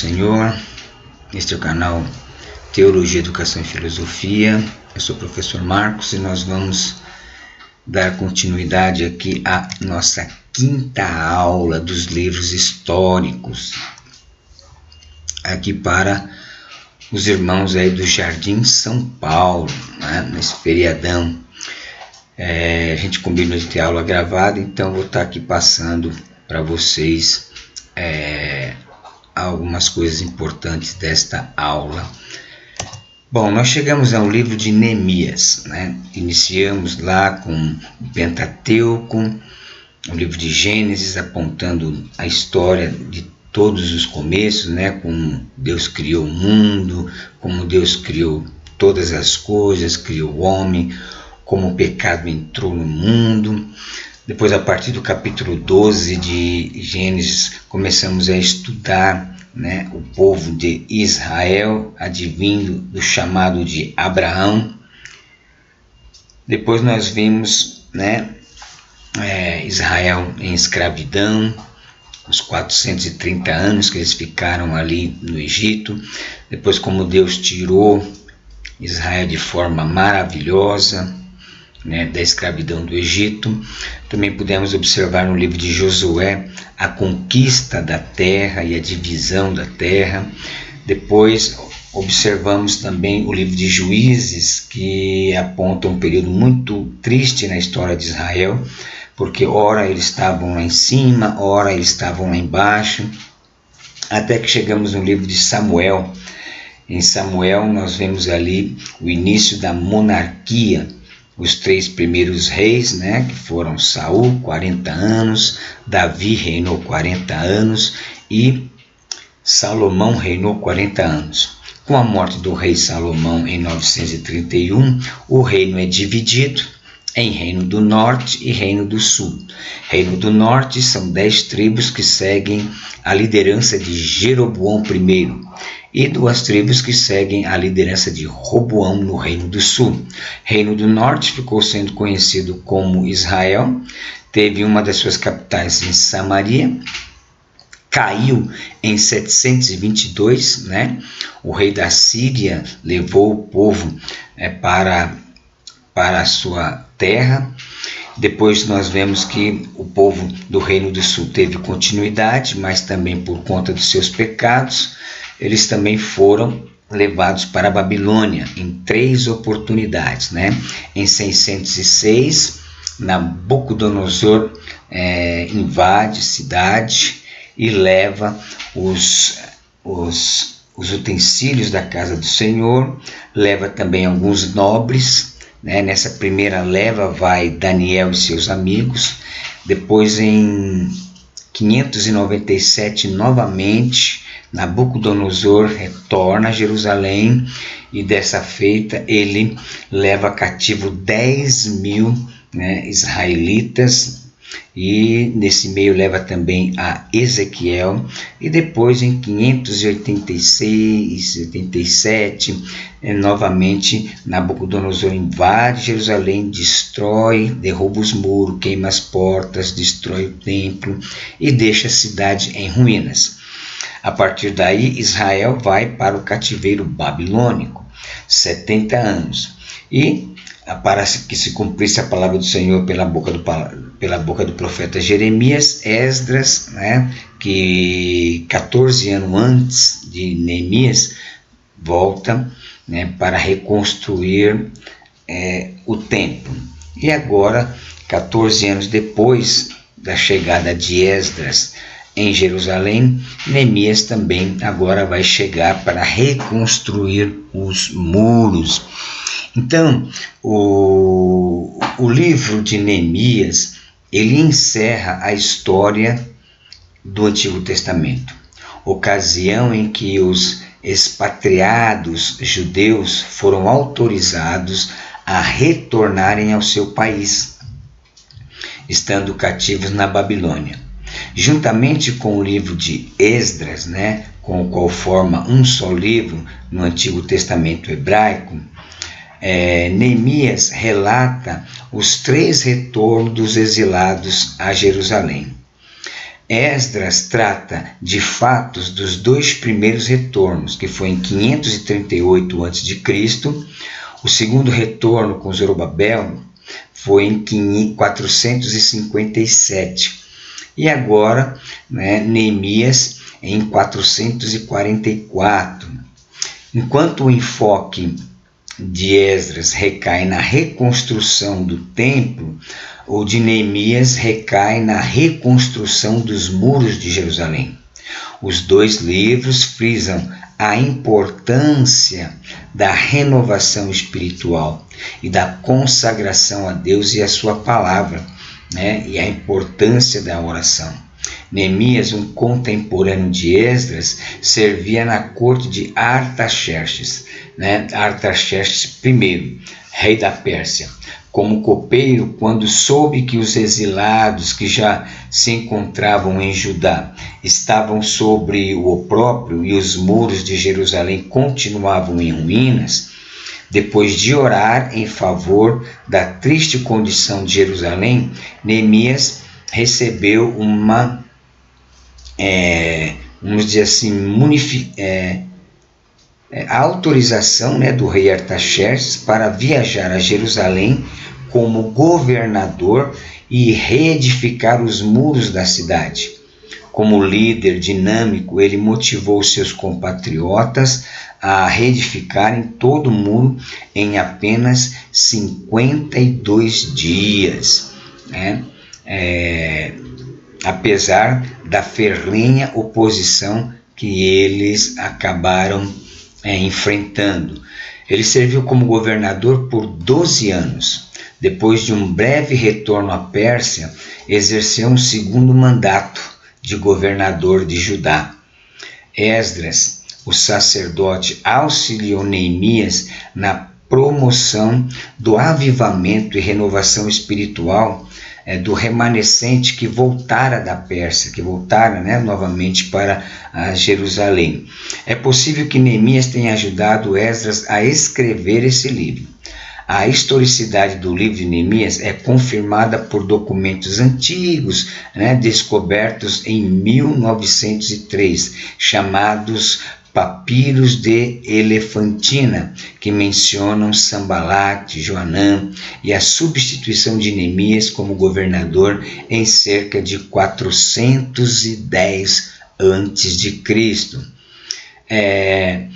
Senhor. Este é o canal Teologia, Educação e Filosofia. Eu sou o professor Marcos e nós vamos dar continuidade aqui à nossa quinta aula dos livros históricos, aqui para os irmãos aí do Jardim São Paulo, né? Nesse feriadão. A gente combinou de ter aula gravada, então vou estar aqui passando para vocês algumas coisas importantes desta aula. Bom, nós chegamos ao livro de Neemias, né? Iniciamos lá com o Pentateuco, o livro de Gênesis, apontando a história de todos os começos, né? Como Deus criou o mundo, como Deus criou todas as coisas, criou o homem, como o pecado entrou no mundo. Depois, a partir do capítulo 12 de Gênesis, começamos a estudar, né, o povo de Israel, advindo do chamado de Abraão. Depois nós vimos, né, Israel em escravidão, os 430 anos que eles ficaram ali no Egito. Depois, como Deus tirou Israel de forma maravilhosa, né, da escravidão do Egito. Também pudemos observar no livro de Josué a conquista da terra e a divisão da terra. Depois observamos também o livro de Juízes, que aponta um período muito triste na história de Israel, porque ora eles estavam lá em cima, ora eles estavam lá embaixo, até que chegamos no livro de Samuel. Em Samuel nós vemos ali o início da monarquia, os 3 primeiros reis, né, que foram Saul, 40 anos, Davi reinou 40 anos e Salomão reinou 40 anos. Com a morte do rei Salomão em 931, o reino é dividido em Reino do Norte e Reino do Sul. Reino do Norte são 10 tribos que seguem a liderança de Jeroboão I, e 2 tribos que seguem a liderança de Roboão no Reino do Sul. Reino do Norte ficou sendo conhecido como Israel, teve uma das suas capitais em Samaria, caiu em 722, né? O rei da Síria levou o povo para a sua terra. Depois nós vemos que o povo do Reino do Sul teve continuidade, mas também por conta dos seus pecados, eles também foram levados para a Babilônia em 3 oportunidades, né? Em 606, Nabucodonosor invade a cidade e leva os utensílios da casa do Senhor, leva também alguns nobres, né? Nessa primeira leva vai Daniel e seus amigos. Depois, em 597, novamente, Nabucodonosor retorna a Jerusalém e dessa feita ele leva cativo 10.000, né, israelitas, e nesse meio leva também a Ezequiel. E depois, em 586, 87, novamente Nabucodonosor invade Jerusalém, destrói, derruba os muros, queima as portas, destrói o templo e deixa a cidade em ruínas. A partir daí, Israel vai para o cativeiro babilônico, 70 anos. E para que se cumprisse a palavra do Senhor pela boca do profeta Jeremias, Esdras, né, que 14 anos antes de Neemias, volta, né, para reconstruir o templo. E agora, 14 anos depois da chegada de Esdras em Jerusalém, Neemias também agora vai chegar para reconstruir os muros. Então, o livro de Neemias, ele encerra a história do Antigo Testamento, ocasião em que os expatriados judeus foram autorizados a retornarem ao seu país, estando cativos na Babilônia. Juntamente com o livro de Esdras, né, com o qual forma um só livro no Antigo Testamento hebraico, Neemias relata os 3 retornos dos exilados a Jerusalém. Esdras trata de fatos dos 2 primeiros retornos, que foi em 538 a.C., o segundo retorno com Zorobabel foi em 457, e agora, Neemias em 444. Enquanto o enfoque de Esdras recai na reconstrução do templo, o de Neemias recai na reconstrução dos muros de Jerusalém. Os 2 livros frisam a importância da renovação espiritual e da consagração a Deus e a sua palavra, e a importância da oração. Neemias, um contemporâneo de Esdras, servia na corte de Artaxerxes, Artaxerxes I, rei da Pérsia, como copeiro, quando soube que os exilados que já se encontravam em Judá estavam sobre o opróbrio e os muros de Jerusalém continuavam em ruínas. Depois de orar em favor da triste condição de Jerusalém, Neemias recebeu uma, vamos dizer assim, a autorização do rei Artaxerxes para viajar a Jerusalém como governador e reedificar os muros da cidade. Como líder dinâmico, ele motivou seus compatriotas a reedificarem todo o muro em apenas 52 dias, apesar da ferrenha oposição que eles acabaram enfrentando. Ele serviu como governador por 12 anos. Depois de um breve retorno à Pérsia, exerceu um segundo mandato de governador de Judá. Esdras, o sacerdote, auxiliou Neemias na promoção do avivamento e renovação espiritual do remanescente que voltara da Pérsia, que voltara novamente para Jerusalém. É possível que Neemias tenha ajudado Esdras a escrever esse livro. A historicidade do livro de Neemias é confirmada por documentos antigos, descobertos em 1903, chamados Papiros de Elefantina, que mencionam Sambalat, Joanã e a substituição de Neemias como governador em cerca de 410 a.C. Para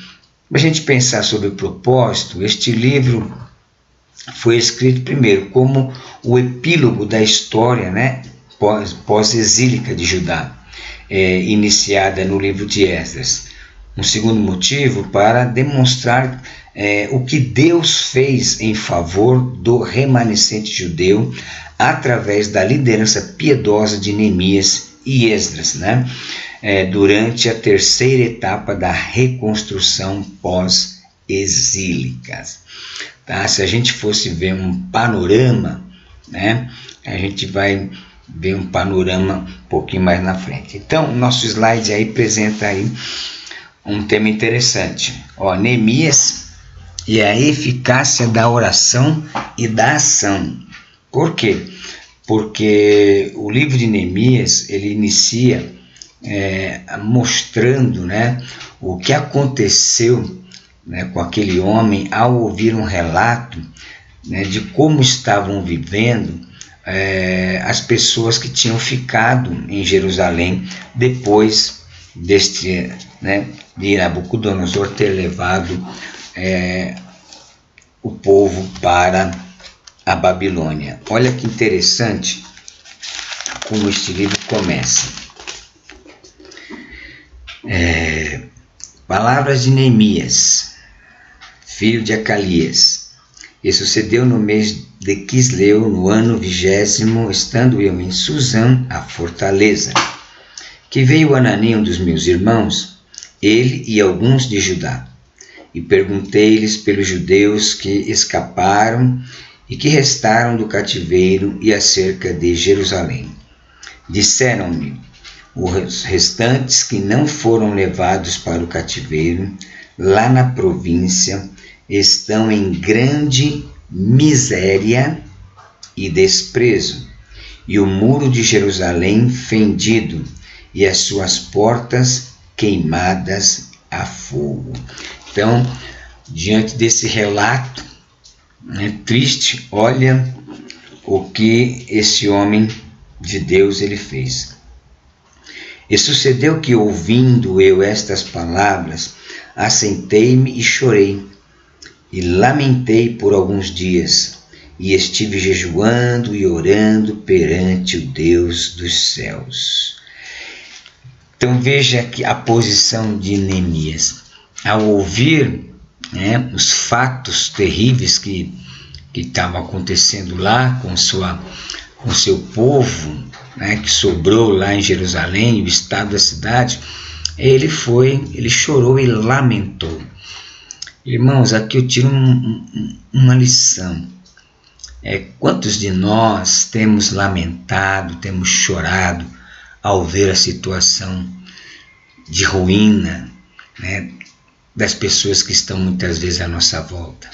a gente pensar sobre o propósito, este livro foi escrito primeiro como o epílogo da história pós-exílica de Judá, iniciada no livro de Esdras. Um segundo motivo, para demonstrar o que Deus fez em favor do remanescente judeu através da liderança piedosa de Neemias e Esdras, durante a terceira etapa da reconstrução pós-exílica. Se a gente fosse ver um panorama, a gente vai ver um panorama um pouquinho mais na frente. Então, o nosso slide aí apresenta aí um tema interessante. Neemias e a eficácia da oração e da ação. Por quê? Porque o livro de Neemias, ele inicia mostrando o que aconteceu com aquele homem ao ouvir um relato de como estavam vivendo as pessoas que tinham ficado em Jerusalém depois de Nabucodonosor ter levado o povo para a Babilônia. Olha que interessante como este livro começa. Palavras de Neemias, filho de Acalias. E sucedeu no mês de Quisleu, no ano 20º, estando eu em Susã, a fortaleza, que veio Anani, um dos meus irmãos, ele e alguns de Judá, e perguntei-lhes pelos judeus que escaparam e que restaram do cativeiro e acerca de Jerusalém. Disseram-me: os restantes que não foram levados para o cativeiro, lá na província, estão em grande miséria e desprezo, e o muro de Jerusalém fendido, e as suas portas queimadas a fogo. Então, diante desse relato, né, triste, olha o que esse homem de Deus ele fez. E sucedeu que, ouvindo eu estas palavras, assentei-me e chorei, e lamentei por alguns dias, e estive jejuando e orando perante o Deus dos céus. Então veja que a posição de Neemias, ao ouvir, né, os fatos terríveis que estavam acontecendo lá com seu povo, né, que sobrou lá em Jerusalém, o estado da cidade, ele chorou e lamentou. Irmãos, aqui eu tiro uma lição. Quantos de nós temos lamentado, temos chorado ao ver a situação de ruína, né, das pessoas que estão muitas vezes à nossa volta?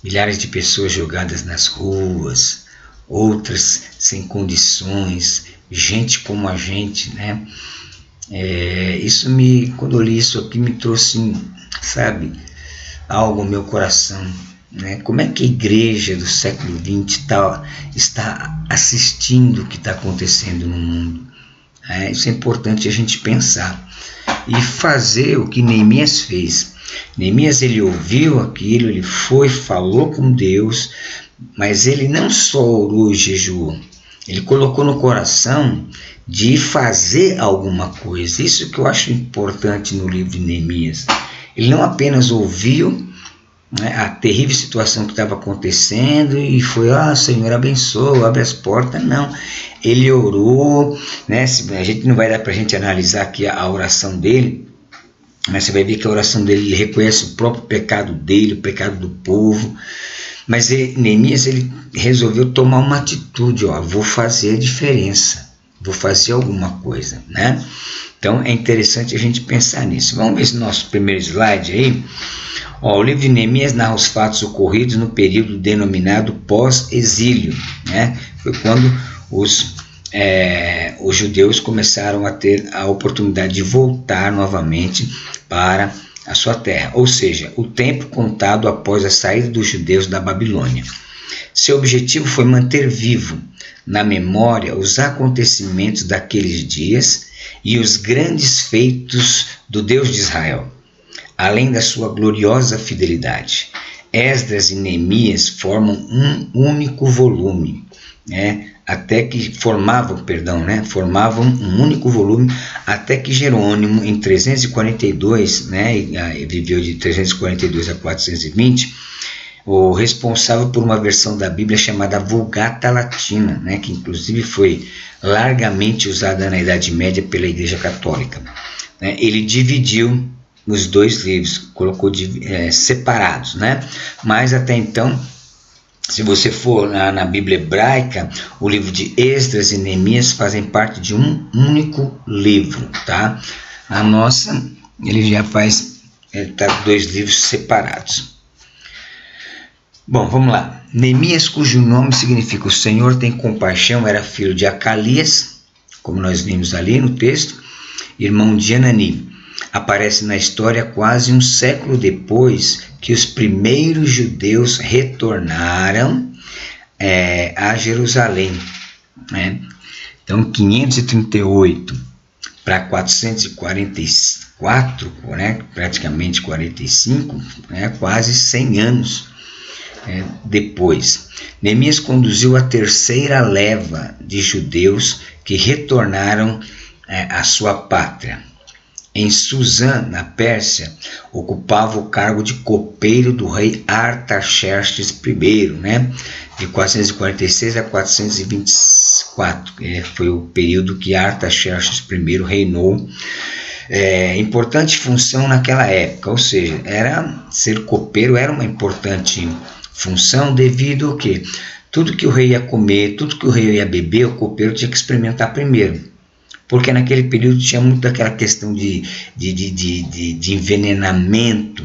Milhares de pessoas jogadas nas ruas, outras sem condições, gente como a gente, né? Quando eu li isso aqui, me trouxe, sabe, algo ao meu coração, né? Como é que a igreja do século XX está assistindo o que está acontecendo no mundo? Isso é importante a gente pensar e fazer o que Neemias fez. Neemias, ele ouviu aquilo, ele falou com Deus, mas ele não só orou e jejuou, ele colocou no coração de fazer alguma coisa. Isso que eu acho importante no livro de Neemias. Ele não apenas ouviu, né, a terrível situação que estava acontecendo e foi, Senhor, abençoa, abre as portas. Não, ele orou, né? A gente não vai dar para a gente analisar aqui a oração dele, mas você vai ver que a oração dele, ele reconhece o próprio pecado dele, o pecado do povo. Mas Neemias, ele resolveu tomar uma atitude, vou fazer a diferença, vou fazer alguma coisa, né? Então é interessante a gente pensar nisso. Vamos ver esse nosso primeiro slide aí. O livro de Neemias narra os fatos ocorridos no período denominado pós-exílio, né? Foi quando os judeus começaram a ter a oportunidade de voltar novamente para a sua terra, ou seja, o tempo contado após a saída dos judeus da Babilônia. Seu objetivo foi manter vivo na memória os acontecimentos daqueles dias e os grandes feitos do Deus de Israel, além da sua gloriosa fidelidade. Esdras e Neemias formam um único volume, né? Formavam um único volume, até que Jerônimo, em 342, né, viveu de 342 a 420, o responsável por uma versão da Bíblia chamada Vulgata Latina, né, que inclusive foi largamente usada na Idade Média pela Igreja Católica. Ele dividiu os dois livros, colocou separados, né? Mas até então, se você for na Bíblia hebraica, o livro de Esdras e Neemias fazem parte de um único livro, tá? A nossa, ele já faz dois livros separados. Bom, vamos lá. Neemias, cujo nome significa o Senhor tem compaixão, era filho de Acalias, como nós vimos ali no texto, irmão de Anani. Aparece na história quase um século depois que os primeiros judeus retornaram a Jerusalém, né? Então, 538 para 444, né? Praticamente 45, né? Quase 100 anos depois. Neemias conduziu a terceira leva de judeus que retornaram à sua pátria. Em Suzã, na Pérsia, ocupava o cargo de copeiro do rei Artaxerxes I, né? De 446 a 424. Foi o período que Artaxerxes I reinou. Importante função naquela época, ou seja, ser copeiro era uma importante função devido ao que tudo que o rei ia comer, tudo que o rei ia beber, o copeiro tinha que experimentar primeiro. Porque naquele período tinha muito aquela questão de envenenamento.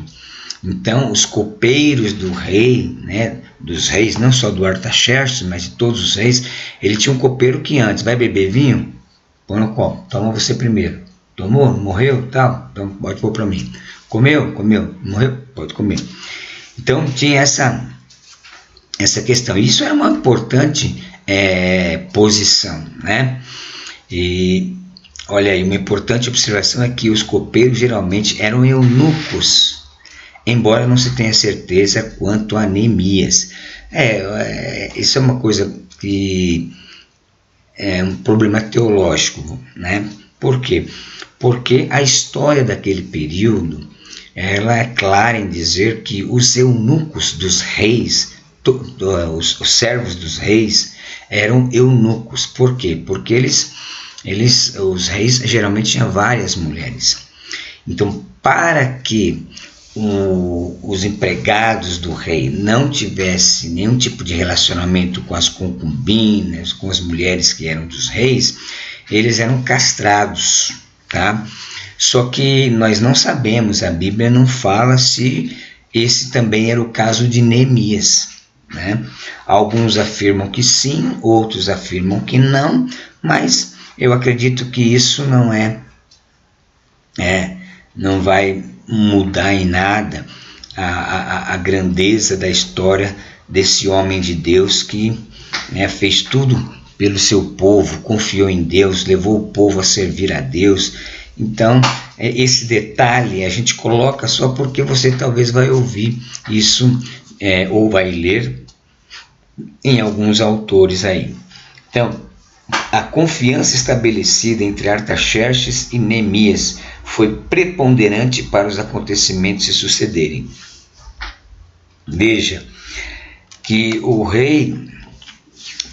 Então, os copeiros do rei, né, dos reis, não só do Artaxerxes, mas de todos os reis, ele tinha um copeiro que antes vai beber vinho, põe no copo, toma você primeiro. Tomou? Morreu? Tal? Então pode pôr para mim. Comeu? Comeu. Morreu? Pode comer. Então tinha essa questão. Isso era uma importante posição, né? E olha aí, uma importante observação é que os copeiros geralmente eram eunucos, embora não se tenha certeza quanto a Neemias. Isso é uma coisa que é um problema teológico, né? Por quê? Porque a história daquele período, ela é clara em dizer que os eunucos dos reis, os servos dos reis, eram eunucos. Por quê? Porque os reis geralmente tinham várias mulheres. Então, para que os empregados do rei não tivessem nenhum tipo de relacionamento com as concubinas, com as mulheres que eram dos reis, eles eram castrados, tá? Só que nós não sabemos, a Bíblia não fala se esse também era o caso de Neemias, né? Alguns afirmam que sim, outros afirmam que não, mas eu acredito que isso não vai mudar em nada a grandeza da história desse homem de Deus que fez tudo pelo seu povo, confiou em Deus, levou o povo a servir a Deus. Então, esse detalhe a gente coloca só porque você talvez vai ouvir isso ou vai ler em alguns autores aí. Então, a confiança estabelecida entre Artaxerxes e Neemias foi preponderante para os acontecimentos se sucederem. Veja que o rei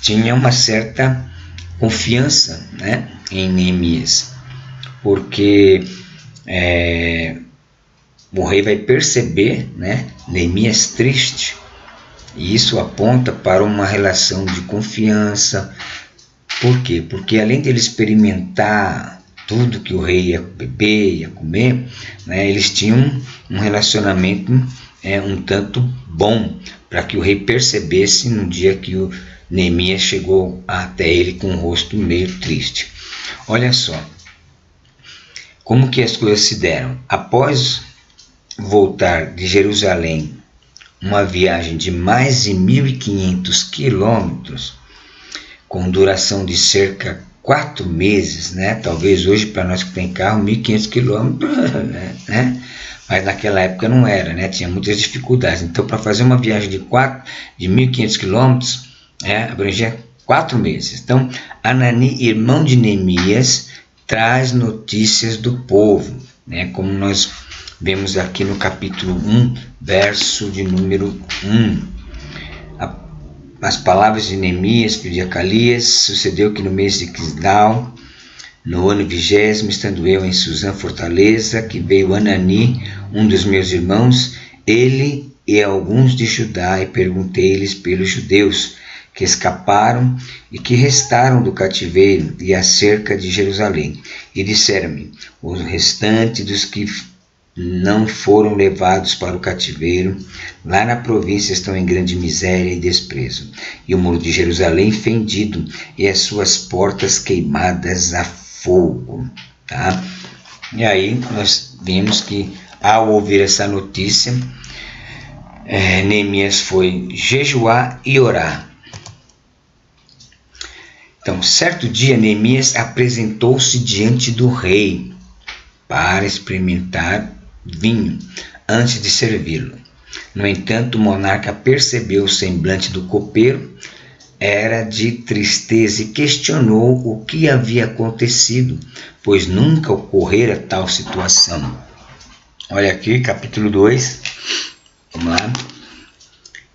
tinha uma certa confiança, né, em Neemias, porque o rei vai perceber, né, Neemias triste, e isso aponta para uma relação de confiança. Por quê? Porque além de ele experimentar tudo que o rei ia beber, ia comer, né, eles tinham um relacionamento um tanto bom, para que o rei percebesse no dia que o Neemias chegou até ele com o rosto meio triste. Olha só, como que as coisas se deram. Após voltar de Jerusalém, uma viagem de mais de 1.500 quilômetros, com duração de cerca de 4 meses, né? Talvez hoje para nós que tem carro 1.500 quilômetros, né? Mas naquela época não era, né? Tinha muitas dificuldades. Então, para fazer uma viagem de 1.500 quilômetros, abrangia 4 meses. Então, Anani, irmão de Neemias, traz notícias do povo, né? Como nós vemos aqui no capítulo 1, verso de número 1. As palavras de Neemias, filho de Acalias, sucedeu que no mês de Quislau, no ano 20º, estando eu em Suzã, fortaleza, que veio Anani, um dos meus irmãos, ele e alguns de Judá, e perguntei-lhes pelos judeus que escaparam e que restaram do cativeiro e acerca de Jerusalém. E disseram-me, o restante dos que não foram levados para o cativeiro, lá na província estão em grande miséria e desprezo, e o muro de Jerusalém fendido, e as suas portas queimadas a fogo. Tá? E aí nós vimos que, ao ouvir essa notícia, Neemias foi jejuar e orar. Então, certo dia, Neemias apresentou-se diante do rei para experimentar vinho antes de servi-lo. No entanto, o monarca percebeu o semblante do copeiro, era de tristeza, e questionou o que havia acontecido, pois nunca ocorrera tal situação. Olha aqui, capítulo 2, vamos lá,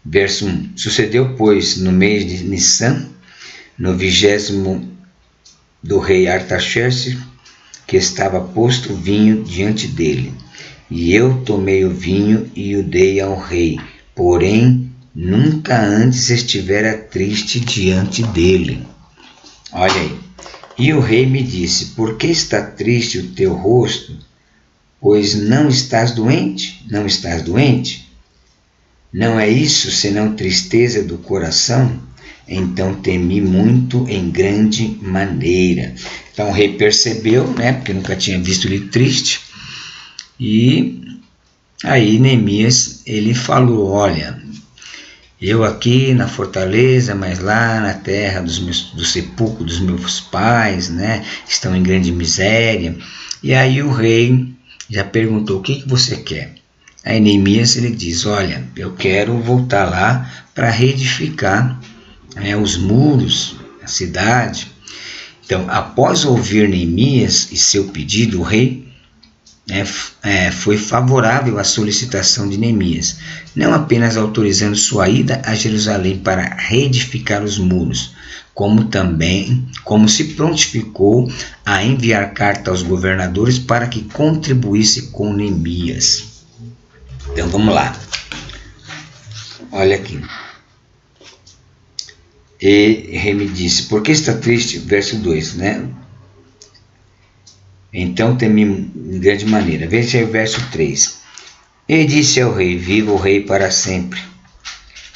verso 1. Sucedeu, pois, no mês de Nissan, no 20º do rei Artaxerxes, que estava posto o vinho diante dele. E eu tomei o vinho e o dei ao rei, porém nunca antes estivera triste diante dele. Olha aí. E o rei me disse, por que está triste o teu rosto? Pois não estás doente? Não estás doente? Não é isso senão tristeza do coração? então temi muito em grande maneira. Então o rei percebeu, né, porque nunca tinha visto ele triste, e aí Neemias ele falou: olha, eu aqui na fortaleza, mas lá na terra do sepulcro dos meus pais, né, estão em grande miséria. E aí o rei já perguntou: o que você quer? Aí Neemias ele diz: olha, eu quero voltar lá para reedificar, né, os muros, a cidade. Então, após ouvir Neemias e seu pedido, o rei foi favorável à solicitação de Neemias, não apenas autorizando sua ida a Jerusalém para reedificar os muros, como se prontificou a enviar carta aos governadores para que contribuísse com Neemias. Então vamos lá. Olha aqui. E rei me disse: por que está triste? Verso 2, né? Então temi em grande maneira. Veja aí o verso 3. E disse ao rei: viva o rei para sempre.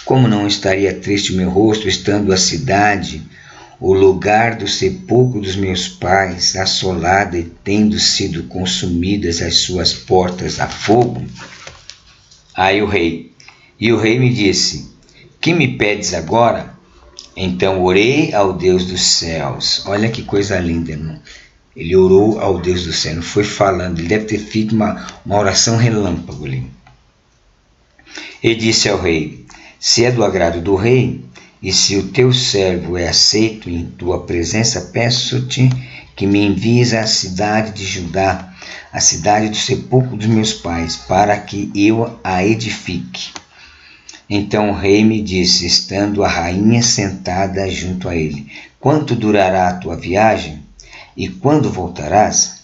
Como não estaria triste o meu rosto, estando a cidade, o lugar do sepulcro dos meus pais, assolada e tendo sido consumidas as suas portas a fogo? Aí o rei me disse: que me pedes agora? Então orei ao Deus dos céus. Olha que coisa linda, irmão. Ele orou ao Deus do céu, não foi falando. Ele deve ter feito uma oração relâmpago ali. E disse ao rei: se é do agrado do rei, e se o teu servo é aceito em tua presença, peço-te que me envies à cidade de Judá, a cidade do sepulcro dos meus pais, para que eu a edifique. Então o rei me disse, estando a rainha sentada junto a ele: quanto durará a tua viagem? E quando voltarás?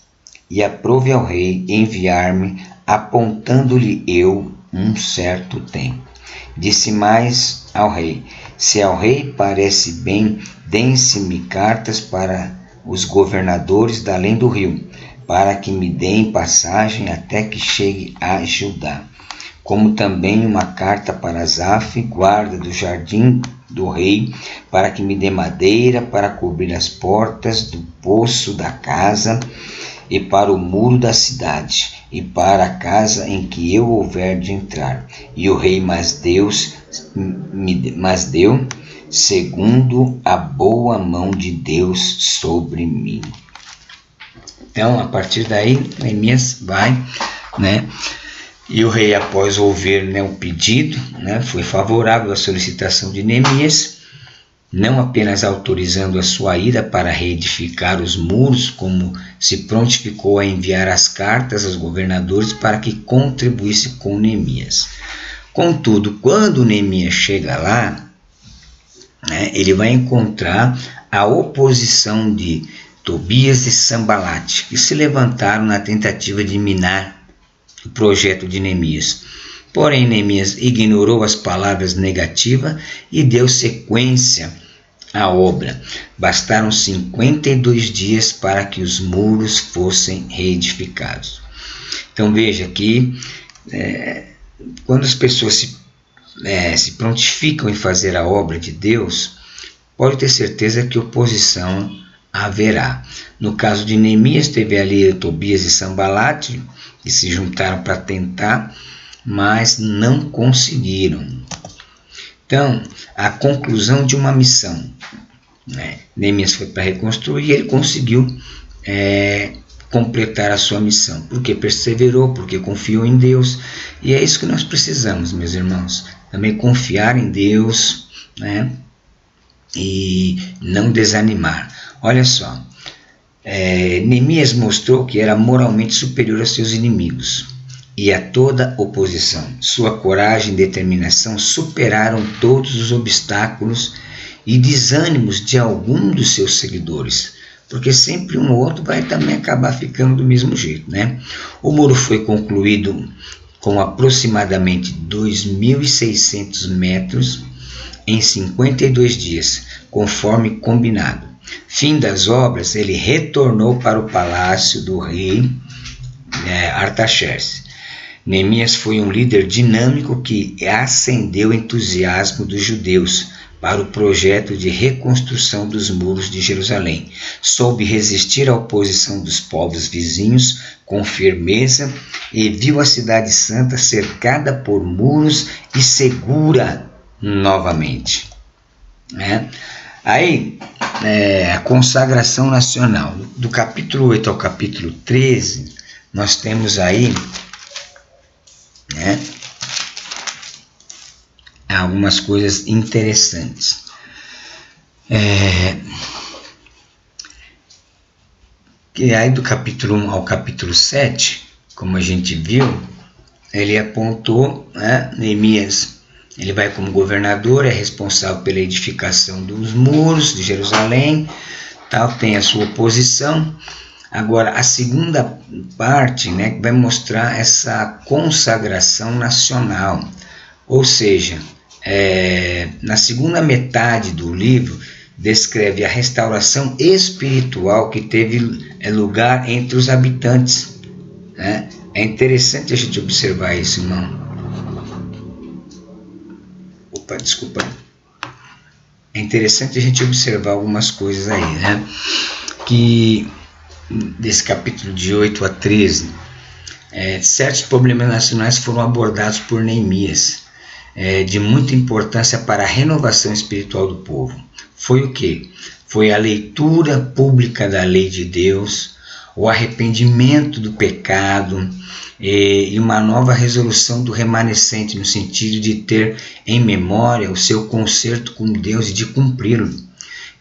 E aprove ao rei enviar-me, apontando-lhe eu um certo tempo. Disse mais ao rei: se ao rei parece bem, deem-se-me cartas para os governadores da além do rio, para que me deem passagem até que chegue a Judá. Como também uma carta para Asaf, guarda do jardim do rei, para que me dê madeira para cobrir as portas do poço da casa e para o muro da cidade, e para a casa em que eu houver de entrar. E o rei mas deu, segundo a boa mão de Deus sobre mim. Então, a partir daí, Neemias vai, né? E o rei, após ouvir, né, o pedido, né, foi favorável à solicitação de Neemias, não apenas autorizando a sua ida para reedificar os muros, como se prontificou a enviar as cartas aos governadores para que contribuísse com Neemias. Contudo, quando Neemias chega lá, né, ele vai encontrar a oposição de Tobias e Sambalate, que se levantaram na tentativa de minar o projeto de Neemias. Porém, Neemias ignorou as palavras negativas e deu sequência à obra. Bastaram 52 dias para que os muros fossem reedificados. Então veja que quando as pessoas se prontificam em fazer a obra de Deus, pode ter certeza que oposição haverá. No caso de Neemias, teve ali Tobias e Sambalate, que se juntaram para tentar, mas não conseguiram. Então, a conclusão de uma missão, né? Neemias foi para reconstruir e ele conseguiu completar a sua missão, porque perseverou, porque confiou em Deus. E é isso que nós precisamos, meus irmãos, também confiar em Deus, né? E não desanimar. Olha só, Neemias mostrou que era moralmente superior aos seus inimigos e a toda oposição. Sua coragem e determinação superaram todos os obstáculos e desânimos de algum dos seus seguidores, porque sempre um ou outro vai também acabar ficando do mesmo jeito, né? O muro foi concluído com aproximadamente 2.600 metros em 52 dias, conforme combinado. Fim das obras, ele retornou para o palácio do rei Artaxerxes. Neemias foi um líder dinâmico que acendeu o entusiasmo dos judeus para o projeto de reconstrução dos muros de Jerusalém. Soube resistir à oposição dos povos vizinhos com firmeza e viu a cidade santa cercada por muros e segura novamente. Aí, a consagração nacional. Do capítulo 8 ao capítulo 13, nós temos aí algumas coisas interessantes. Que aí do capítulo 1 ao capítulo 7, como a gente viu, ele apontou, Neemias, ele vai como governador, é responsável pela edificação dos muros de Jerusalém, tal, tem a sua posição. Agora, a segunda parte, vai mostrar essa consagração nacional, ou seja, na segunda metade do livro, descreve a restauração espiritual que teve lugar entre os habitantes. É interessante a gente observar isso, irmão. Desculpa. É interessante a gente observar algumas coisas aí, que desse capítulo de 8 a 13, certos problemas nacionais foram abordados por Neemias, de muita importância para a renovação espiritual do povo. Foi o quê? Foi a leitura pública da lei de Deus, o arrependimento do pecado e uma nova resolução do remanescente, no sentido de ter em memória o seu concerto com Deus e de cumpri-lo.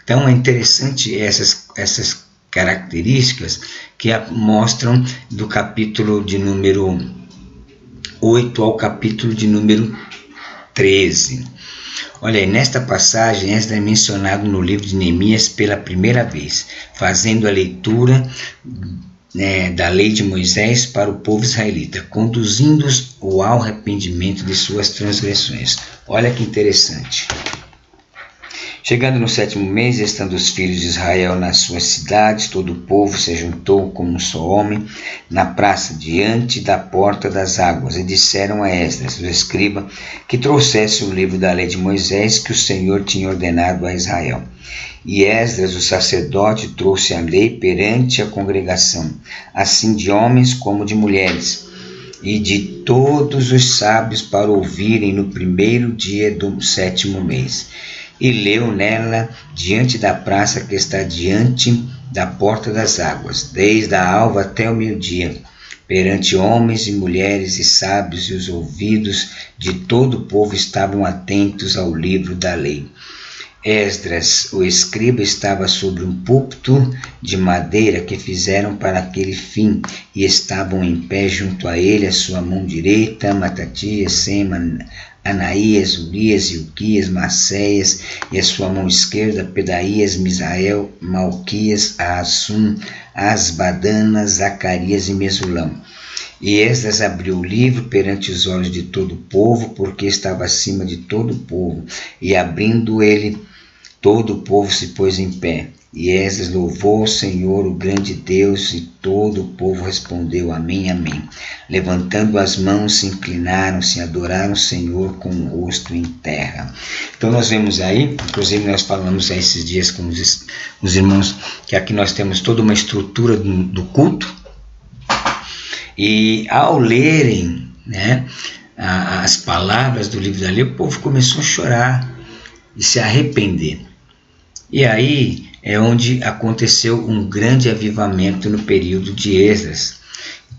Então é interessante essas características que mostram do capítulo de número 8 ao capítulo de número 13. Olha aí, nesta passagem, Esdras é mencionado no livro de Neemias pela primeira vez, fazendo a leitura da lei de Moisés para o povo israelita, conduzindo-os ao arrependimento de suas transgressões. Olha que interessante. Chegando no 7º mês, estando os filhos de Israel nas suas cidades, todo o povo se juntou como um só homem na praça diante da porta das águas, e disseram a Esdras, o escriba, que trouxesse o livro da lei de Moisés que o Senhor tinha ordenado a Israel. E Esdras, o sacerdote, trouxe a lei perante a congregação, assim de homens como de mulheres, e de todos os sábios para ouvirem no primeiro dia do 7º mês. E leu nela diante da praça que está diante da porta das águas, desde a alva até o meio-dia, perante homens e mulheres e sábios, e os ouvidos de todo o povo estavam atentos ao livro da lei. Esdras, o escriba, estava sobre um púlpito de madeira que fizeram para aquele fim, e estavam em pé junto a ele, a sua mão direita, Matatias, Sema, Anaías, Urias, Ilquias, Maceias, e a sua mão esquerda, Pedaías, Misael, Malquias, Assum, Asbadana, Zacarias e Mesulão. E Esdras abriu o livro perante os olhos de todo o povo, porque estava acima de todo o povo, e abrindo ele, todo o povo se pôs em pé. E Esdras louvou o Senhor, o grande Deus, e todo o povo respondeu amém, amém. Levantando as mãos, se inclinaram-se e adoraram o Senhor com o rosto em terra. Então nós vemos aí, inclusive nós falamos aí esses dias com os irmãos, que aqui nós temos toda uma estrutura do culto, e ao lerem as palavras do livro da lei, o povo começou a chorar e se arrepender. E aí é onde aconteceu um grande avivamento no período de Esdras.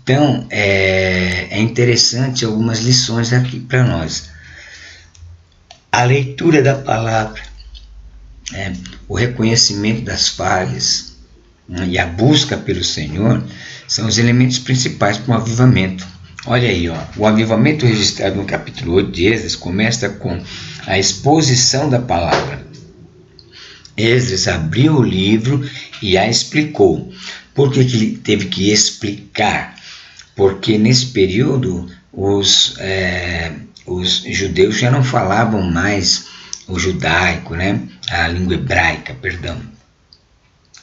Então, é interessante algumas lições aqui para nós. A leitura da palavra, o reconhecimento das falhas, e a busca pelo Senhor são os elementos principais para um avivamento. Olha aí, o avivamento registrado no capítulo 8 de Esdras começa com a exposição da palavra. Esdras abriu o livro e a explicou. Por que ele teve que explicar? Porque nesse período os judeus já não falavam mais o judaico, a língua hebraica,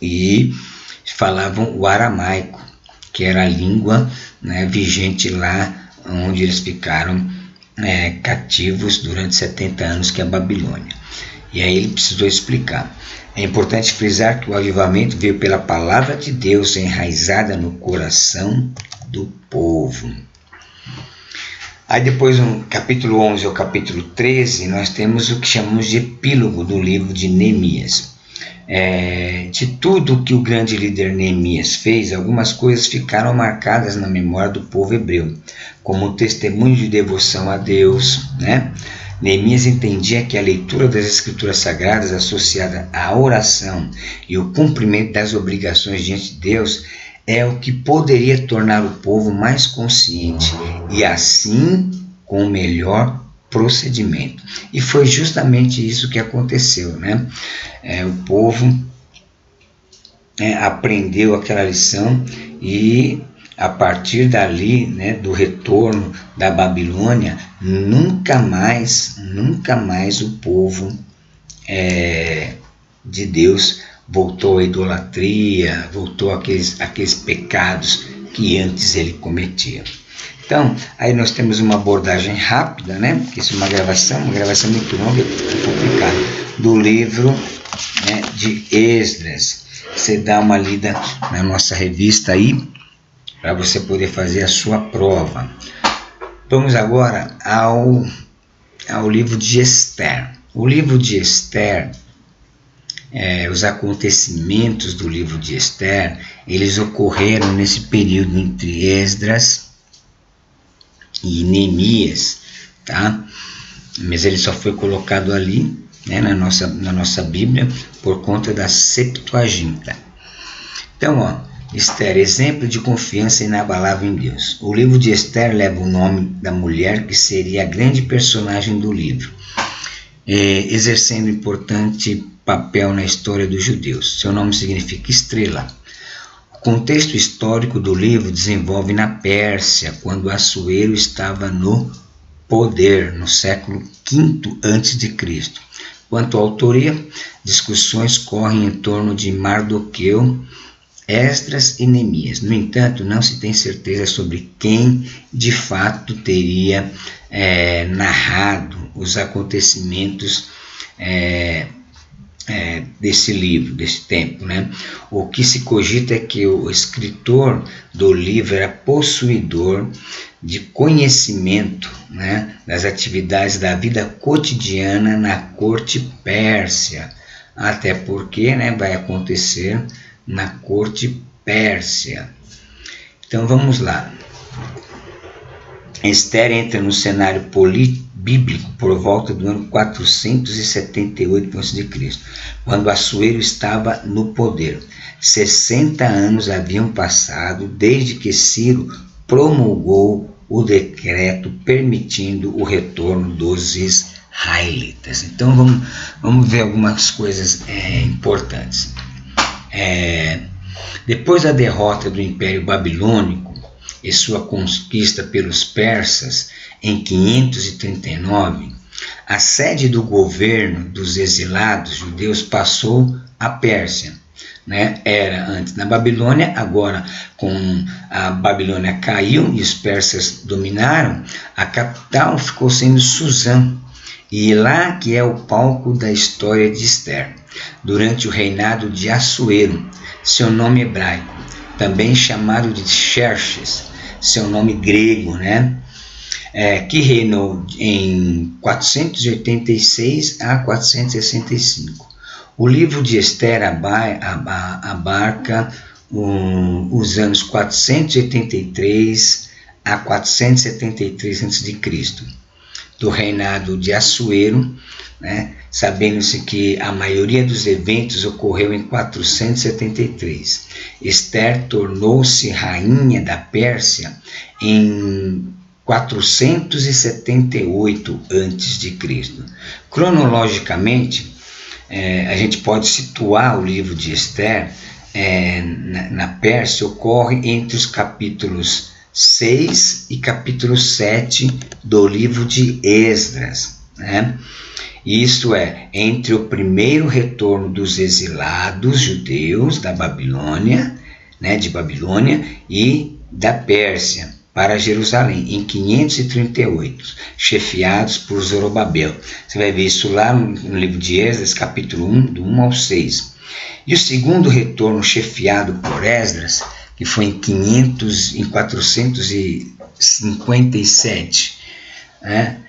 e falavam o aramaico, que era a língua vigente lá onde eles ficaram cativos durante 70 anos, que é a Babilônia. E aí ele precisou explicar. É importante frisar que o avivamento veio pela palavra de Deus enraizada no coração do povo. Aí depois, no capítulo 11 ao capítulo 13, nós temos o que chamamos de epílogo do livro de Neemias. De tudo que o grande líder Neemias fez, algumas coisas ficaram marcadas na memória do povo hebreu, como o testemunho de devoção a Deus, né? Neemias entendia que a leitura das Escrituras Sagradas associada à oração e o cumprimento das obrigações diante de Deus é o que poderia tornar o povo mais consciente e assim com o melhor procedimento. E foi justamente isso que aconteceu, né? O povo aprendeu aquela lição e a partir dali, né, do retorno da Babilônia, nunca mais o povo de Deus voltou à idolatria, voltou àqueles pecados que antes ele cometia. Então, aí nós temos uma abordagem rápida, né, porque isso é uma gravação muito longa e complicada, do livro, né, de Esdras. Você dá uma lida na nossa revista aí, para você poder fazer a sua prova. Vamos agora ao livro de Esther. O livro de Esther, os acontecimentos do livro de Esther, eles ocorreram nesse período entre Esdras e Neemias, tá? Mas ele só foi colocado ali, né, na nossa Bíblia por conta da Septuaginta. Então, Esther, exemplo de confiança inabalável em Deus. O livro de Esther leva o nome da mulher que seria a grande personagem do livro, exercendo importante papel na história dos judeus. Seu nome significa estrela. O contexto histórico do livro desenvolve na Pérsia, quando Assuero estava no poder, no século V a.C. Quanto à autoria, discussões correm em torno de Mardoqueu, Esdras e Neemias. No entanto, não se tem certeza sobre quem de fato teria narrado os acontecimentos desse livro, desse tempo, né? O que se cogita é que o escritor do livro era possuidor de conhecimento, né, das atividades da vida cotidiana na corte pérsia, até porque, né, vai acontecer na corte pérsia. Então vamos lá. Esther entra no cenário bíblico por volta do ano 478 a.C., quando Assuero estava no poder. 60 anos haviam passado desde que Ciro promulgou o decreto permitindo o retorno dos israelitas. Então vamos ver algumas coisas importantes. Depois da derrota do Império Babilônico e sua conquista pelos persas em 539, a sede do governo dos exilados judeus passou à Pérsia, né? Era antes na Babilônia, agora com a Babilônia caiu e os persas dominaram, a capital ficou sendo Suzã, e lá que é o palco da história de Esther. Durante o reinado de Assuero, seu nome hebraico, também chamado de Xerxes, seu nome grego, né? Que reinou em 486 a 465. O livro de Esther abarca os anos 483 a 473 a.C., do reinado de Assuero, né? Sabendo-se que a maioria dos eventos ocorreu em 473. Esther tornou-se rainha da Pérsia em 478 a.C. Cronologicamente, a gente pode situar o livro de Esther na Pérsia, ocorre entre os capítulos 6 e capítulo 7 do livro de Esdras, né? Isto é, entre o primeiro retorno dos exilados judeus da Babilônia, né, de Babilônia e da Pérsia, para Jerusalém, em 538, chefiados por Zorobabel. Você vai ver isso lá no livro de Esdras, capítulo 1, do 1 ao 6. E o segundo retorno, chefiado por Esdras, que foi em 457, né?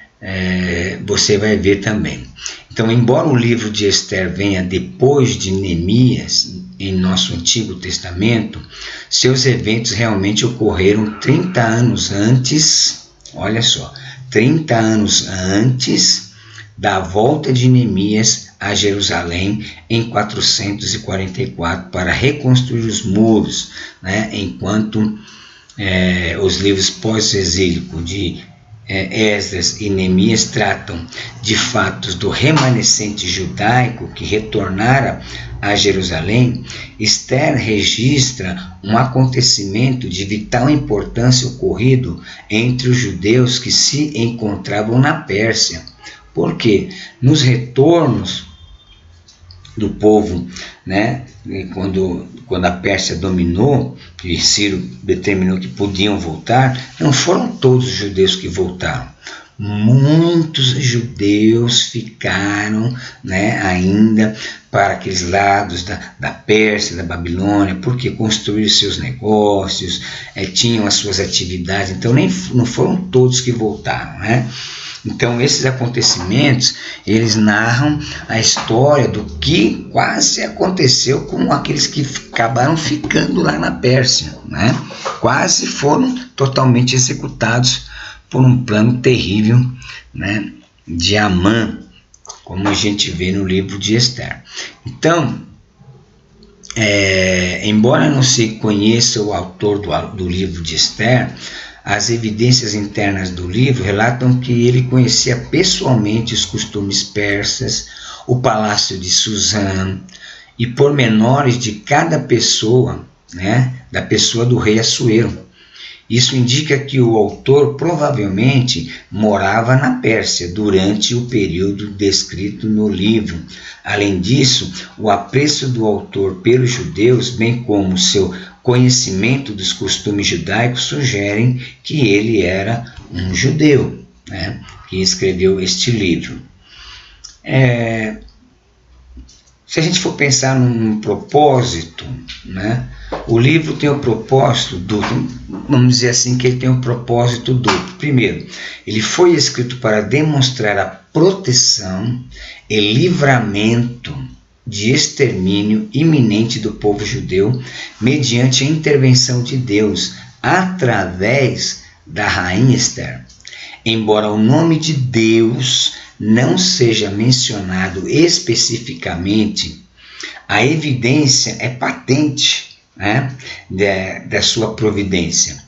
Você vai ver também. Então, embora o livro de Esther venha depois de Neemias, em nosso Antigo Testamento, seus eventos realmente ocorreram 30 anos antes, olha só, 30 anos antes da volta de Neemias a Jerusalém em 444 para reconstruir os muros, né? Enquanto os livros pós-exílico de Esdras e Neemias tratam de fatos do remanescente judaico que retornara a Jerusalém, Esther registra um acontecimento de vital importância ocorrido entre os judeus que se encontravam na Pérsia. Por quê? Nos retornos do povo, né, quando a Pérsia dominou, e Ciro determinou que podiam voltar, não foram todos os judeus que voltaram. Muitos judeus ficaram, né, ainda para aqueles lados da Pérsia, da Babilônia, porque construíram seus negócios, tinham as suas atividades, então não foram todos que voltaram, né? Então, esses acontecimentos, eles narram a história do que quase aconteceu com aqueles que acabaram ficando lá na Pérsia, né? Quase foram totalmente executados por um plano terrível, né, de Amã, como a gente vê no livro de Esther. Então, embora não se conheça o autor do livro de Esther, as evidências internas do livro relatam que ele conhecia pessoalmente os costumes persas, o palácio de Suzã e pormenores de cada pessoa, né, da pessoa do rei Assuero. Isso indica que o autor provavelmente morava na Pérsia durante o período descrito no livro. Além disso, o apreço do autor pelos judeus, bem como seu conhecimento dos costumes judaicos, sugerem que ele era um judeu, né, que escreveu este livro. Se a gente for pensar num propósito, né, o livro tem o propósito duplo, vamos dizer assim que ele tem um propósito duplo. Primeiro, ele foi escrito para demonstrar a proteção e livramento de extermínio iminente do povo judeu mediante a intervenção de Deus através da rainha Esther. Embora o nome de Deus não seja mencionado especificamente, a evidência é patente, né, da sua providência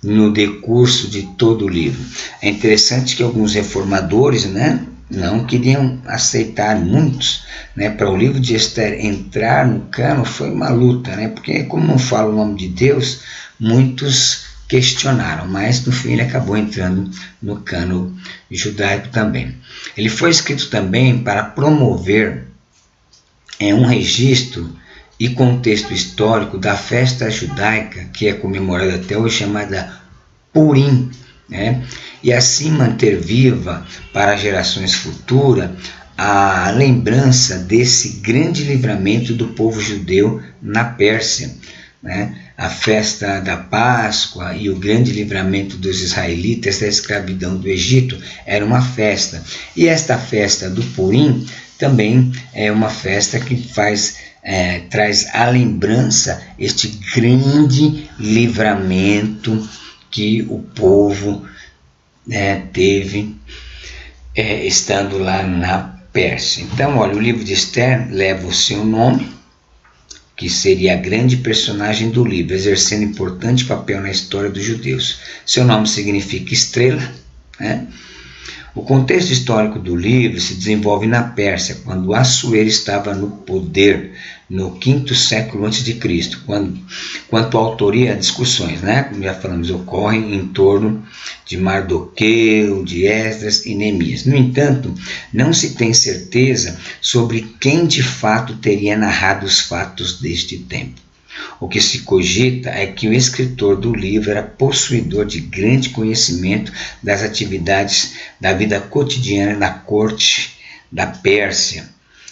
no decurso de todo o livro. É interessante que alguns reformadores, né, não queriam aceitar, muitos, né, para o livro de Esther entrar no cano foi uma luta, né, porque como não fala o nome de Deus, muitos questionaram, mas no fim ele acabou entrando no cano judaico também. Ele foi escrito também para promover um registro e contexto histórico da festa judaica, que é comemorada até hoje, chamada Purim, né? E assim manter viva para gerações futuras a lembrança desse grande livramento do povo judeu na Pérsia, né? A festa da Páscoa e o grande livramento dos israelitas da escravidão do Egito era uma festa. E esta festa do Purim também é uma festa que traz à lembrança este grande livramento que o povo teve estando lá na Pérsia. Então, olha, o livro de Esther leva o seu nome, que seria a grande personagem do livro, exercendo importante papel na história dos judeus. Seu nome significa estrela, né? O contexto histórico do livro se desenvolve na Pérsia, quando Assuero estava no poder no 5º século a.C., quanto à autoria, discussões, né, como já falamos, ocorrem em torno de Mardoqueu, de Esdras e Neemias. No entanto, não se tem certeza sobre quem de fato teria narrado os fatos deste tempo. O que se cogita é que o escritor do livro era possuidor de grande conhecimento das atividades da vida cotidiana na corte da Pérsia.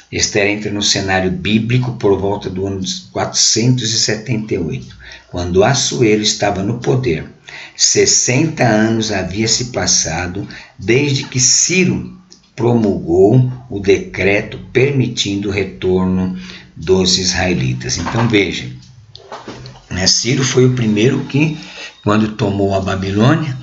Esther entra no cenário bíblico por volta do ano 478, quando Assuero estava no poder. 60 anos havia se passado desde que Ciro promulgou o decreto permitindo o retorno dos israelitas. Então veja, Ciro foi o primeiro que, quando tomou a Babilônia,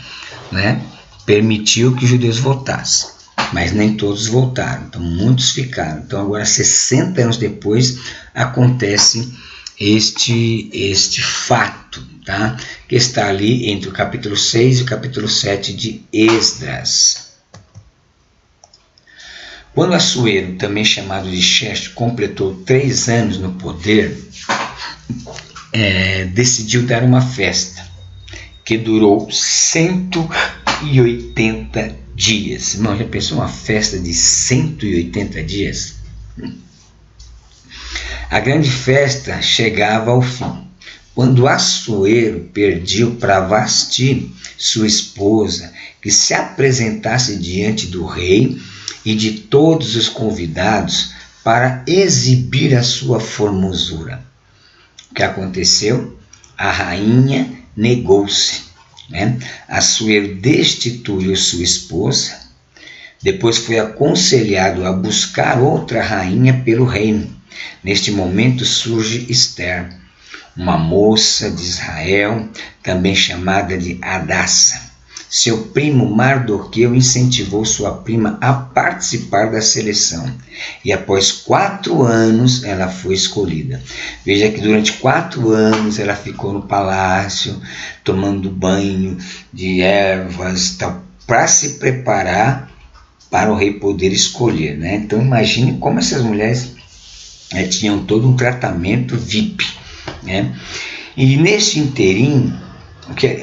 permitiu que os judeus voltassem, mas nem todos voltaram, então muitos ficaram. Então agora 60 anos depois acontece este fato, tá? Que está ali entre o capítulo 6 e o capítulo 7 de Esdras. Quando Assuero, também chamado de Xerxes, completou 3 anos no poder, decidiu dar uma festa que durou 180 dias. Irmão, já pensou uma festa de 180 dias? A grande festa chegava ao fim, quando Assuero pediu para Vasti, sua esposa, que se apresentasse diante do rei e de todos os convidados para exibir a sua formosura. O que aconteceu? A rainha negou-se. Assuero destituiu sua esposa, depois foi aconselhado a buscar outra rainha pelo reino. Neste momento surge Esther, uma moça de Israel, também chamada de Hadassa. Seu primo Mardoqueu incentivou sua prima a participar da seleção, e após 4 anos ela foi escolhida. Veja que durante 4 anos ela ficou no palácio, tomando banho de ervas, para se preparar para o rei poder escolher. Então imagine como essas mulheres tinham todo um tratamento VIP. E nesse inteirinho,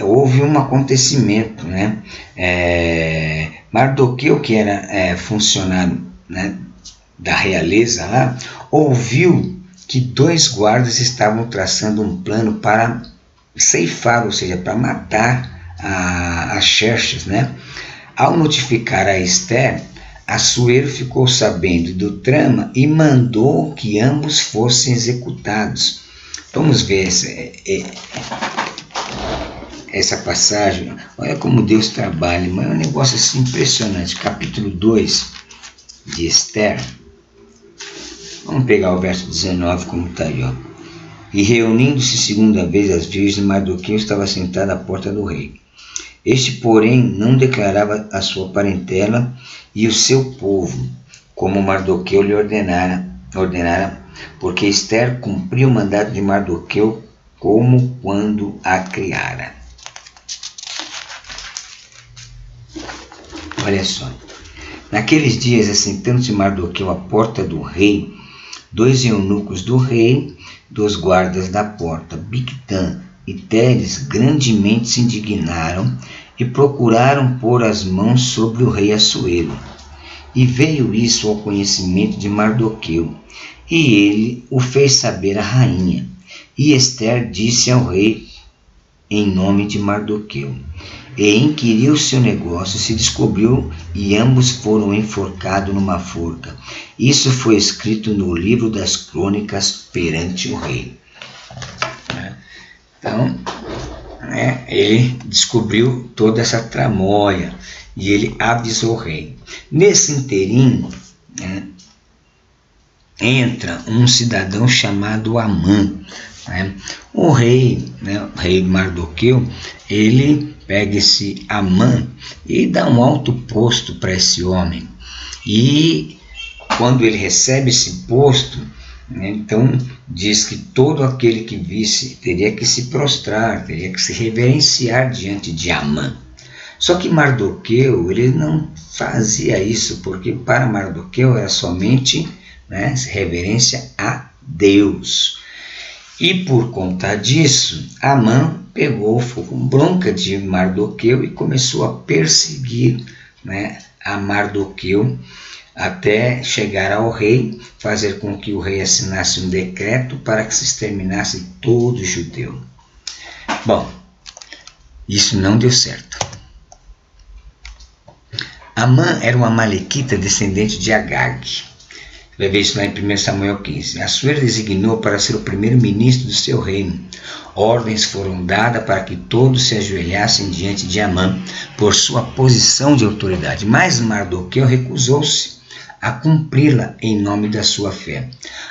houve um acontecimento. Mardoqueu, que era funcionário da realeza lá, ouviu que 2 guardas estavam traçando um plano para ceifar, ou seja, para matar as Xerxes. Ao notificar a Esther, Assuero ficou sabendo do trama e mandou que ambos fossem executados. Vamos ver essa passagem. Olha como Deus trabalha, mas é um negócio assim impressionante. Capítulo 2 de Esther. Vamos pegar o verso 19 como está aí. E reunindo-se segunda vez as virgens, Mardoqueu estava sentado à porta do rei. Este, porém, não declarava a sua parentela e o seu povo, como Mardoqueu lhe ordenara, porque Esther cumpriu o mandato de Mardoqueu como quando a criara. Olha só. Naqueles dias, assentando-se Mardoqueu à porta do rei, 2 eunucos do rei, 2 guardas da porta, Bigtã e Teres, grandemente se indignaram e procuraram pôr as mãos sobre o rei Assuero. E veio isso ao conhecimento de Mardoqueu, e ele o fez saber à rainha. E Esther disse ao rei em nome de Mardoqueu, e inquiriu seu negócio, se descobriu, e ambos foram enforcados numa forca. Isso foi escrito no livro das crônicas perante o rei. Então, ele descobriu toda essa tramóia e ele avisou o rei. Nesse inteirinho, entra um cidadão chamado Amã. O rei Mardoqueu, ele pega esse Amã e dá um alto posto para esse homem. E quando ele recebe esse posto, então diz que todo aquele que visse teria que se prostrar, teria que se reverenciar diante de Amã. Só que Mardoqueu, ele não fazia isso, porque para Mardoqueu era somente reverência a Deus. E por conta disso, Amã ficou com bronca de Mardoqueu e começou a perseguir a Mardoqueu, até chegar ao rei, fazer com que o rei assinasse um decreto para que se exterminasse todo judeu. Bom, isso não deu certo. Amã era um amalequita descendente de Agag. Vai ver isso lá em 1 Samuel 15. Assuero designou para ser o primeiro-ministro do seu reino. Ordens foram dadas para que todos se ajoelhassem diante de Amã por sua posição de autoridade. Mas Mardoqueu recusou-se a cumpri-la em nome da sua fé.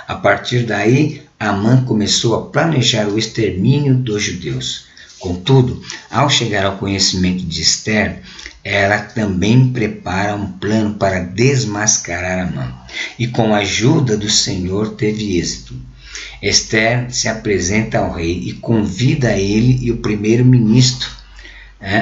A partir daí, Amã começou a planejar o extermínio dos judeus. Contudo, ao chegar ao conhecimento de Esther, ela também prepara um plano para desmascarar Amã. E com a ajuda do Senhor teve êxito. Esther se apresenta ao rei e convida ele e o primeiro-ministro,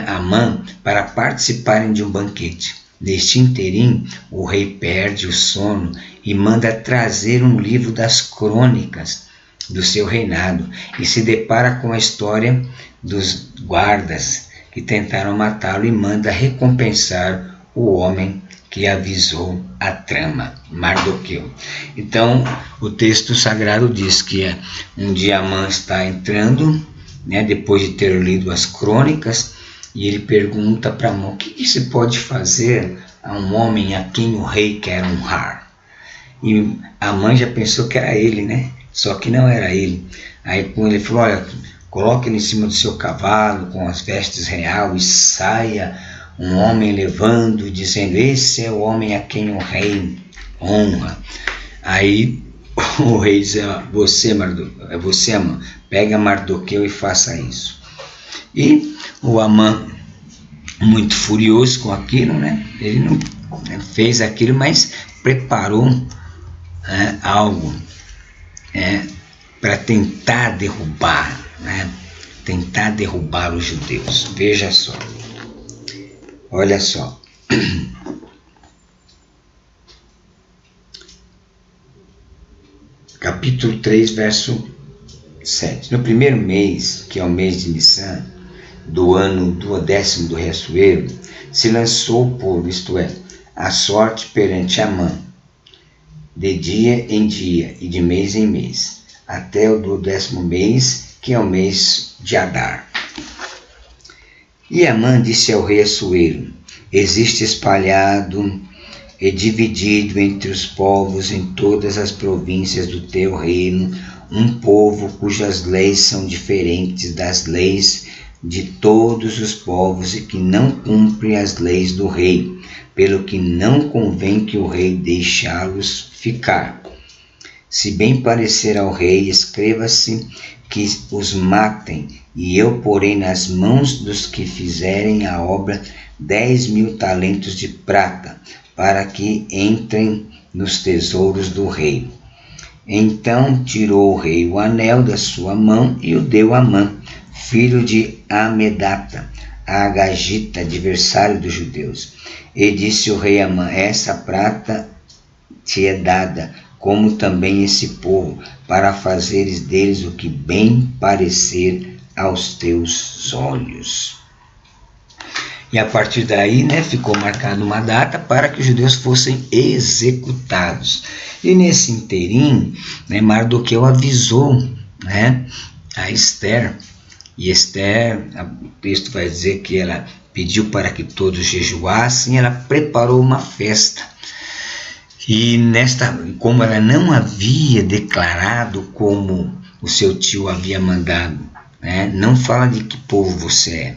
Amã, para participarem de um banquete. Neste interim, o rei perde o sono e manda trazer um livro das crônicas do seu reinado e se depara com a história dos guardas que tentaram matá-lo e manda recompensar o homem que avisou a trama, Mardoqueu. Então, o texto sagrado diz que um dia Amã está entrando, depois de ter lido as crônicas, e ele pergunta para Amã: o que se pode fazer a um homem a quem o rei quer honrar? E Amã já pensou que era ele, né? Só que não era ele. Aí quando ele falou: olha, coloque ele em cima do seu cavalo com as vestes reais e saia um homem levando, dizendo: esse é o homem a quem o rei honra. Aí o rei diz: você, Amã, pega Mardoqueu e faça isso. E o Amã, muito furioso com aquilo, ele não fez aquilo, mas preparou algo para tentar derrubar, os judeus. Veja só, olha só. Capítulo 3, verso 7. No primeiro mês, que é o mês de Nissan, do ano 12º do rei Assuero, se lançou o povo, isto é, a sorte perante Amã, de dia em dia e de mês em mês, até o 12º mês, que é o mês de Adar. E Amã disse ao rei Assuero: existe espalhado e dividido entre os povos em todas as províncias do teu reino um povo cujas leis são diferentes das leis de todos os povos e que não cumpre as leis do rei, pelo que não convém que o rei deixá-los ficar. Se bem parecer ao rei, escreva-se que os matem, e eu porei nas mãos dos que fizerem a obra 10.000 talentos de prata, para que entrem nos tesouros do rei. Então tirou o rei o anel da sua mão e o deu a Amã, filho de Amedata, a Agagita, adversário dos judeus. E disse o rei a Amã: essa prata te é dada, como também esse povo, para fazeres deles o que bem parecer aos teus olhos. E a partir daí, ficou marcada uma data para que os judeus fossem executados. E nesse interim, Mardoqueu avisou a Esther. E Esther, o texto vai dizer que ela pediu para que todos jejuassem, ela preparou uma festa. E como ela não havia declarado como o seu tio havia mandado, não fala de que povo você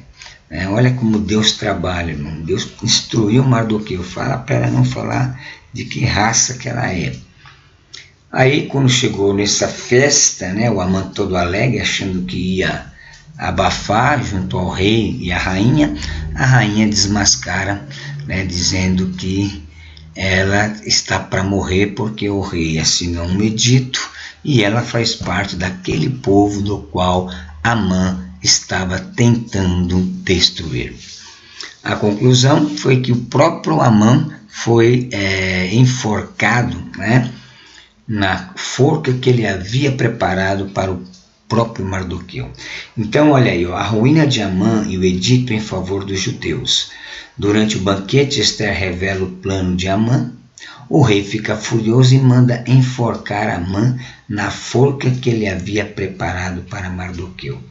é. Olha como Deus trabalha, irmão. Deus instruiu Mardoqueu, fala para ela não falar de que raça que ela é. Aí quando chegou nessa festa, o Amã todo alegre, achando que ia abafar junto ao rei e a rainha desmascara, dizendo que ela está para morrer porque o rei assinou um edito e ela faz parte daquele povo do qual Amã estava tentando destruir. A conclusão foi que o próprio Amã foi enforcado, na forca que ele havia preparado para o próprio Mardoqueu. Então, olha aí, a ruína de Amã e o edito em favor dos judeus. Durante o banquete, Esther revela o plano de Amã. O rei fica furioso e manda enforcar Amã na forca que ele havia preparado para Mardoqueu.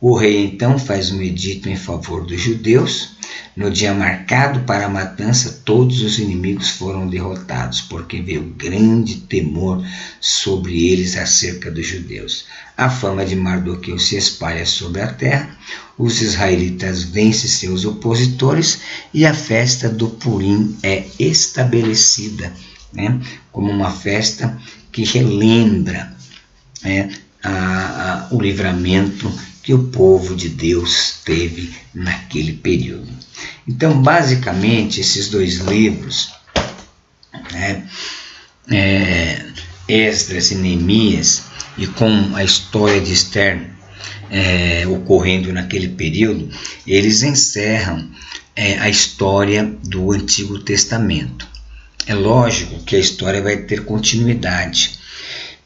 O rei então faz um edito em favor dos judeus. No dia marcado para a matança, todos os inimigos foram derrotados, porque veio grande temor sobre eles acerca dos judeus. A fama de Mardoqueu se espalha sobre a terra, os israelitas vencem seus opositores e a festa do Purim é estabelecida, né, como uma festa que relembra, né, o livramento que o povo de Deus teve naquele período. Então, basicamente, esses dois livros, né, Esdras e Neemias, e com a história de Esther ocorrendo naquele período, eles encerram a história do Antigo Testamento. É lógico que a história vai ter continuidade,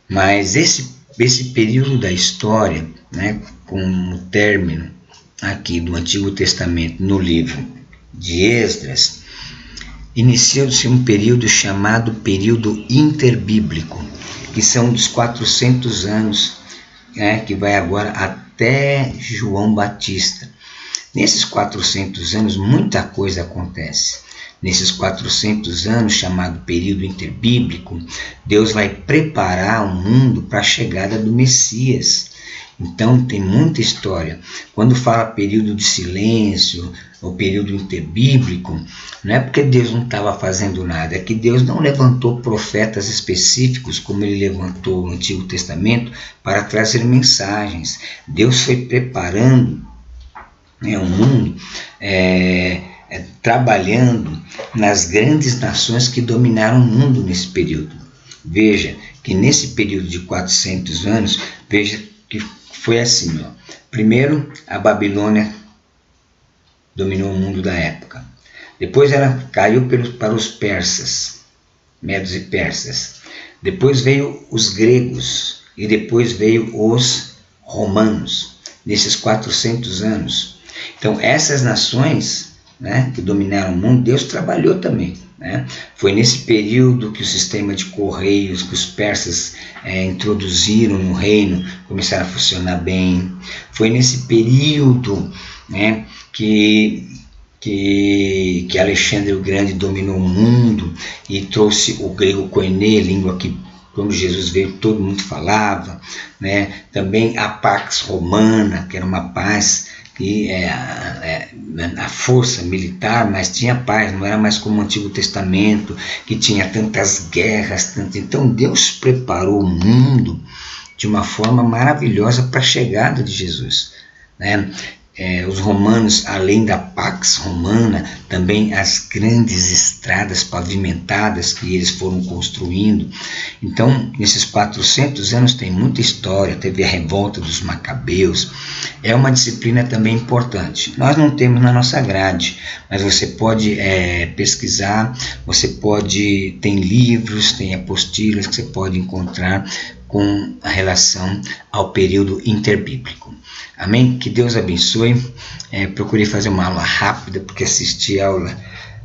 mas esse período da história, né, com o término aqui do Antigo Testamento no livro de Esdras, inicia-se um período chamado período interbíblico, que são dos 400 anos, né, que vai agora até João Batista. Nesses 400 anos, muita coisa acontece. Nesses 400 anos, chamado período interbíblico, Deus vai preparar o mundo para a chegada do Messias. Então, tem muita história. Quando fala período de silêncio, ou período interbíblico, não é porque Deus não estava fazendo nada, é que Deus não levantou profetas específicos, como ele levantou no Antigo Testamento, para trazer mensagens. Deus foi preparando, né, o mundo, trabalhando nas grandes nações que dominaram o mundo nesse período. Veja que nesse período de 400 anos, veja que foi assim, ó. Primeiro, a Babilônia dominou o mundo da época. Depois ela caiu para os persas, medos e persas. Depois veio os gregos e depois veio os romanos, nesses 400 anos. Então, essas nações, né, que dominaram o mundo, Deus trabalhou também. Né? Foi nesse período que o sistema de correios que os persas introduziram no reino começaram a funcionar bem. Foi nesse período, né, que Alexandre o Grande dominou o mundo e trouxe o grego koiné, língua que quando Jesus veio todo mundo falava, né? Também a Pax Romana, que era uma paz que a força militar, mas tinha paz, não era mais como o Antigo Testamento, que tinha tantas guerras. Então Deus preparou o mundo de uma forma maravilhosa para a chegada de Jesus, né? Os romanos, além da Pax Romana, também as grandes estradas pavimentadas que eles foram construindo. Então, nesses 400 anos tem muita história, teve a revolta dos Macabeus. É uma disciplina também importante. Nós não temos na nossa grade, mas você pode pesquisar, tem livros, tem apostilas que você pode encontrar com a relação ao período interbíblico. Amém? Que Deus abençoe. Procurei fazer uma aula rápida, porque assistir aula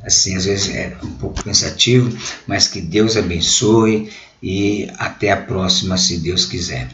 assim às vezes é um pouco cansativo, mas que Deus abençoe e até a próxima, se Deus quiser.